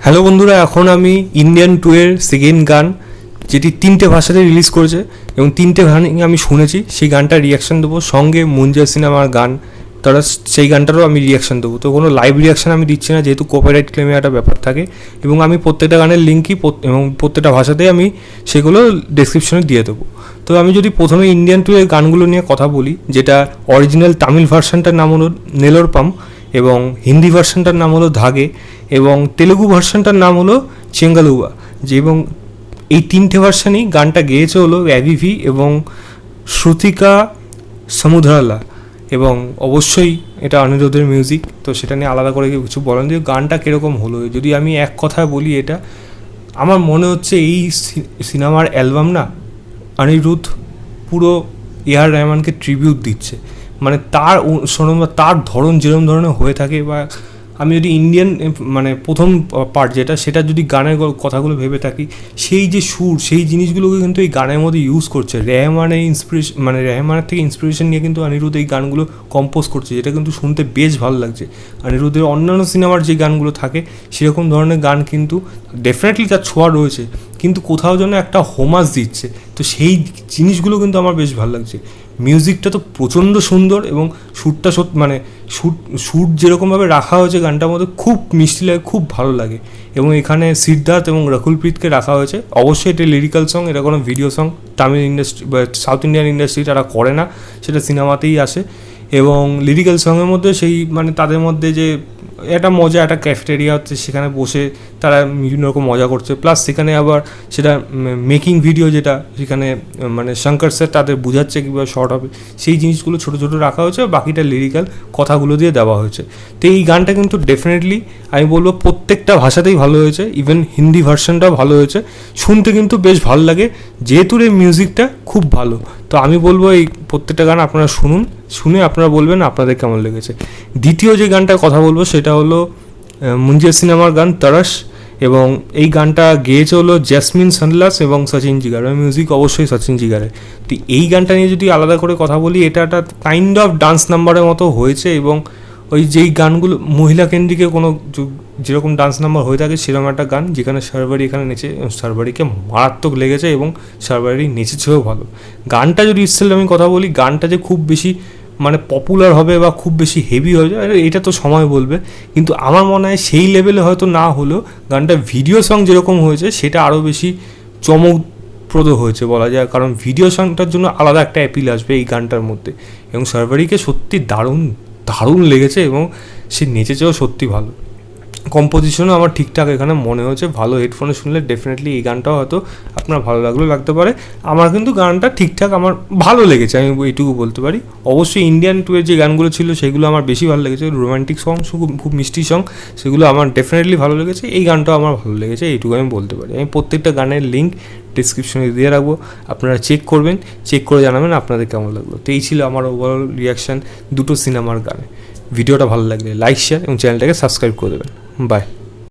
Hello বন্ধুরা, এখন আমি ইন্ডিয়ান 2 এর সেকেন্ড গান, যেটি 3টে ভাষাতে রিলিজ করেছে এবং 3টে গান আমি শুনেছি, সেই গানটার রিয়াকশান দেবো। সঙ্গে মুঞ্জা সিনেমার গান, তারা সেই গানটারও আমি রিয়াকশান দেবো। তো কোনো লাইভ রিয়াকশান আমি দিচ্ছি না, যেহেতু কপিরাইট ক্লেমের একটা ব্যাপার থাকে, এবং আমি প্রত্যেকটা গানের লিঙ্কই এবং প্রত্যেকটা ভাষাতেই আমি সেগুলো ডেসক্রিপশনে দিয়ে দেবো। তো আমি যদি প্রথমে ইন্ডিয়ান 2 এর গানগুলো নিয়ে কথা বলি, যেটা অরিজিনাল তামিল ভার্সানটার নাম হলো নেলোরপাম এবং হিন্দি ভার্সানটার নাম হলো ধাগে এবং তেলুগু ভার্সানটার নাম হলো চেঙ্গালুয়া। এবং এই 3টে ভার্সানই গানটা গেয়েছে হলো অ্যাভিভি এবং শ্রুতিকা সমুদ্রালা, এবং অবশ্যই এটা অনিরুদ্ধের মিউজিক। তো সেটা নিয়ে আলাদা করে কিছু বলেন যে গানটা কীরকম হলো। যদি আমি এক কথায় বলি, এটা আমার মনে হচ্ছে এই সিনেমার অ্যালবাম না, অনিরুদ্ধ পুরো এআর রহমানকে ট্রিবিউট দিচ্ছে। মানে তার তার ধরন যেরকম ধরনের হয়ে থাকে, বা আমি যদি ইন্ডিয়ান মানে প্রথম পার্ট যেটা, সেটা যদি গানের কথাগুলো ভেবে থাকি, সেই যে সুর, সেই জিনিসগুলোকে কিন্তু এই গানের মধ্যে ইউজ করছে। রেহমানের ইন্সপিরেশন, মানে রেহমানের থেকে ইন্সপিরেশন নিয়ে কিন্তু অনিরুদ্ধ এই গানগুলো কম্পোজ করছে, যেটা কিন্তু শুনতে বেশ ভালো লাগছে। অনিরুদ্ধের অন্যান্য সিনেমার যে গানগুলো থাকে, সেরকম ধরনের গান কিন্তু ডেফিনেটলি তার ছোঁয়া রয়েছে, কিন্তু কোথাও যেন একটা হোমাজ দিচ্ছে। তো সেই জিনিসগুলো কিন্তু আমার বেশ ভালো লাগছে। মিউজিকটা তো প্রচণ্ড সুন্দর, এবং শ্যুটটা মানে শ্যুট যেরকমভাবে রাখা হয়েছে গানটার মধ্যে খুব মিষ্টি লাগে, খুব ভালো লাগে। এবং এখানে সিদ্ধার্থ এবং রকুলপ্রীতকে রাখা হয়েছে। অবশ্যই এটা লিরিক্যাল সং, এটা কোনো ভিডিও সং তামিল ইন্ডাস্ট্রি বা সাউথ ইন্ডিয়ান ইন্ডাস্ট্রি তারা করে না, সেটা সিনেমাতেই আসে। এবং লিরিক্যাল সঙের মধ্যে সেই মানে তাদের মধ্যে যে একটা মজা, একটা ক্যাফেটেরিয়া হচ্ছে, সেখানে বসে তারা বিভিন্ন রকম মজা করছে। প্লাস সেখানে আবার সেটা মেকিং ভিডিও, যেটা সেখানে মানে শঙ্কর স্যার তাদের বোঝাচ্ছে কীভাবে শর্ট হবে, সেই জিনিসগুলো ছোটো ছোটো রাখা হয়েছে, বাকিটা লিরিক্যাল কথাগুলো দিয়ে দেওয়া হয়েছে। তো এই গানটা কিন্তু ডেফিনেটলি আমি বলবো প্রত্যেকটা ভাষাতেই ভালো হয়েছে, ইভেন হিন্দি ভার্সনটাও ভালো হয়েছে, শুনতে কিন্তু বেশ ভালো লাগে, যেহেতু এই মিউজিকটা খুব ভালো। তো আমি বলবো এই প্রত্যেকটা গান আপনারা শুনুন, শুনে আপনারা বলবেন আপনাদের কেমন লেগেছে। দ্বিতীয় যে গানটার কথা বলবো সেটা হলো মুঞ্জা সিনেমার গান তরস, এবং এই গানটা গেয়েছে হলো জ্যাসমিন সানলাস এবং সচিন জিগার, মিউজিক অবশ্যই সচিন জিগারের। তো এই গানটা নিয়ে যদি আলাদা করে কথা বলি, এটা একটা কাইন্ড অফ ডান্স নাম্বারের মতো হয়েছে, এবং ওই যেই গানগুলো মহিলা কেন্দ্রিকে কোনো যেরকম ডান্স নাম্বার হয়ে থাকে, সেরকম একটা গান, যেখানে শারবারি এখানে নেচে, শারবারিকে মারাত্মক লেগেছে এবং শারবারি নেচেছেও ভালো। গানটা যদি ইটসেলফ আমি কথা বলি, গানটা যে খুব বেশি মানে পপুলার হবে বা খুব বেশি হেভি হয়ে যায়, এটা তো সময় বলবে, কিন্তু আমার মনে হয় সেই লেভেলে হয়তো না হলেও গানটা ভিডিও সং যেরকম হয়েছে, সেটা আরও বেশি চমকপ্রদ হয়েছে বলা যায়, কারণ ভিডিও সংটার জন্য আলাদা একটা অ্যাপিল আসবে এই গানটার মধ্যে। এবং শারবারিকে সত্যি দারুণ দারুণ লেগেছে, এবং সে নেচেছেও সত্যি ভালো। কম্পোজিশনও আমার ঠিকঠাক এখানে মনে হয়েছে ভালো। হেডফোনে শুনলে ডেফিনেটলি এই গানটাও হয়তো আপনার ভালো লাগতে পারে। আমার কিন্তু গানটা ঠিকঠাক আমার ভালো লেগেছে, আমি এইটুকু বলতে পারি। অবশ্যই ইন্ডিয়ান 2 এর যে গানগুলো ছিল, সেগুলো আমার বেশি ভালো লেগেছে। রোম্যান্টিক সং, খুব মিষ্টি সং, সেগুলো আমার ডেফিনেটলি ভালো লেগেছে। এই গানটাও আমার ভালো লেগেছে, এইটুকু আমি বলতে পারি। আমি প্রত্যেকটা গানের লিঙ্ক ডিসক্রিপশনে দিয়ে রাখবো, আপনারা চেক করবেন, চেক করে জানাবেন আপনাদের কেমন লাগলো। তো এই ছিল আমার ওভারঅল রিয়াকশান দুটো সিনেমার গানে। ভিডিওটা ভালো লাগলে লাইক, শেয়ার এবং চ্যানেলটাকে সাবস্ক্রাইব করে দেবেন। বাই।